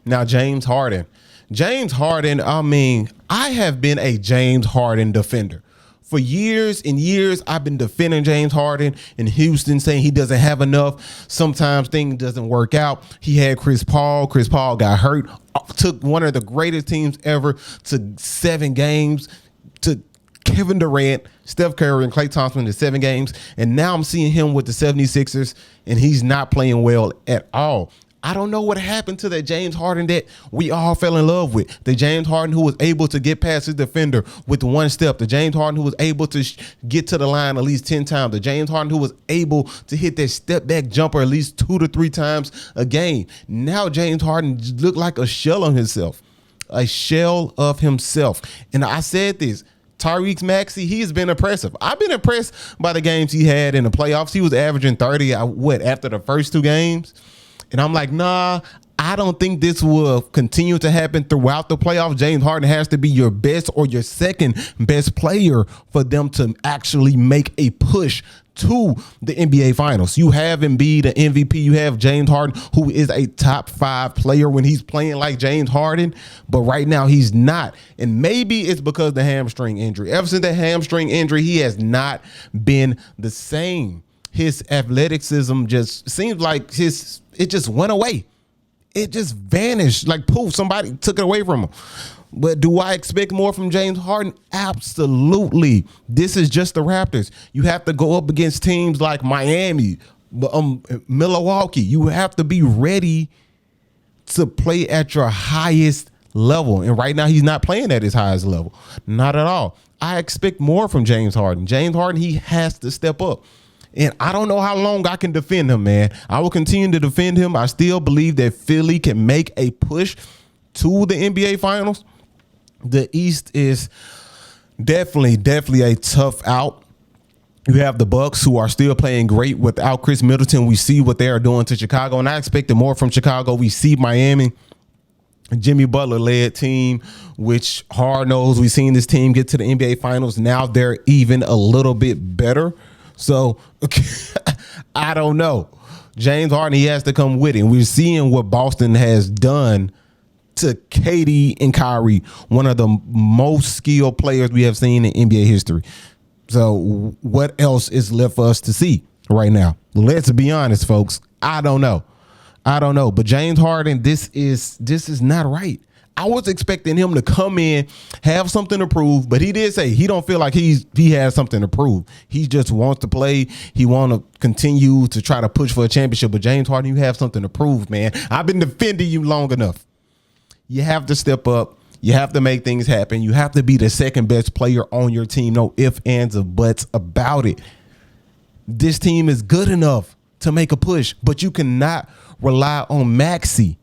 Now, James Harden. James Harden, I mean, I have been a James Harden defender. For years and years, I've been defending James Harden in Houston, saying he doesn't have enough. Sometimes things doesn't work out. He had Chris Paul. Chris Paul got hurt, took one of the greatest teams ever to 7 games, to Kevin Durant, Steph Curry, and Klay Thompson to 7 games. And now I'm seeing him with the 76ers, and he's not playing well at all. I don't know what happened to that James Harden that we all fell in love with. The James Harden who was able to get past his defender with one step. The James Harden who was able to get to the line at least 10 times. The James Harden who was able to hit that step back jumper at least 2 to 3 times a game. Now James Harden looked like a shell of himself. A shell of himself. And I said this. Tyrese Maxey, he has been impressive. I've been impressed by the games he had in the playoffs. He was averaging 30, after the first 2 games? And I'm like, nah, I don't think this will continue to happen throughout the playoffs. James Harden has to be your best or your second best player for them to actually make a push to the NBA Finals. You have Embiid, the MVP. You have James Harden, who is a top 5 player when he's playing like James Harden. But right now, he's not. And maybe it's because of the hamstring injury. Ever since that hamstring injury, he has not been the same. His athleticism just seems like it just went away. It just vanished. Like, poof, somebody took it away from him. But do I expect more from James Harden? Absolutely. This is just the Raptors. You have to go up against teams like Miami, Milwaukee. You have to be ready to play at your highest level. And right now, he's not playing at his highest level. Not at all. I expect more from James Harden. James Harden, he has to step up. And I don't know how long I can defend him, man. I will continue to defend him. I still believe that Philly can make a push to the NBA Finals. The East is definitely a tough out. You have the Bucks, who are still playing great without Chris Middleton. We see what they are doing to Chicago, and I expected more from Chicago. We see Miami, Jimmy Butler-led team, which hard knows. We've seen this team get to the NBA Finals. Now they're even a little bit better. So I don't know. James Harden, he has to come with it. And we're seeing what Boston has done to KD and Kyrie, one of the most skilled players we have seen in NBA history. So what else is left for us to see right now? Let's be honest, folks. I don't know. But James Harden, this is not right. I was expecting him to come in, have something to prove, but he did say he don't feel like he has something to prove. He just wants to play. He want to continue to try to push for a championship. But James Harden, you have something to prove, man. I've been defending you long enough. You have to step up. You have to make things happen. You have to be the second best player on your team. No ifs, ands, or buts about it. This team is good enough to make a push, but you cannot rely on Maxey.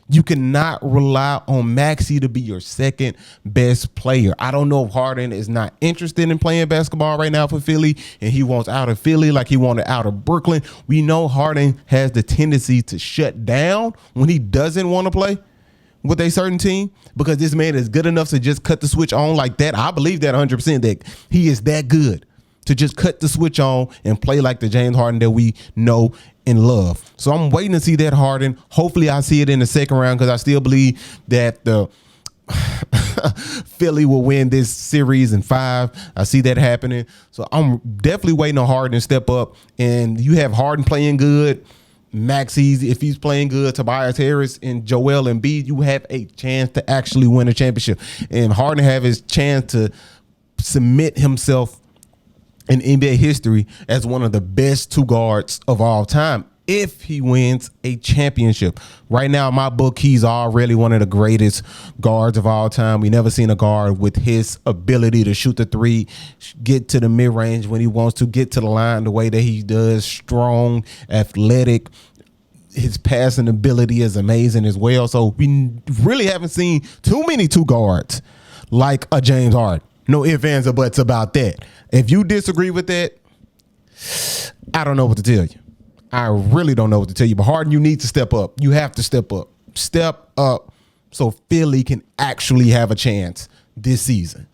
You cannot rely on Maxey to be your second best player. I don't know if Harden is not interested in playing basketball right now for Philly, and he wants out of Philly like he wanted out of Brooklyn. We know Harden has the tendency to shut down when he doesn't want to play with a certain team, because this man is good enough to just cut the switch on like that. I believe that 100%, that he is that good to just cut the switch on and play like the James Harden that we know and love. So I'm waiting to see that Harden. Hopefully I see it in the second round, because I still believe that the Philly will win this series in 5. I see that happening. So I'm definitely waiting on Harden to step up. And you have Harden playing good, Maxey, if he's playing good, Tobias Harris and Joel Embiid, you have a chance to actually win a championship. And Harden have his chance to cement himself in NBA history as one of the best 2 guards of all time if he wins a championship. Right now, in my book, he's already one of the greatest guards of all time. We never seen a guard with his ability to shoot the 3, get to the mid-range when he wants to, get to the line the way that he does, strong, athletic. His passing ability is amazing as well. So we really haven't seen too many 2 guards like a James Harden. No ifs, ands, or buts about that. If you disagree with that, I don't know what to tell you. I really don't know what to tell you. But Harden, you need to step up. You have to step up. Step up so Philly can actually have a chance this season.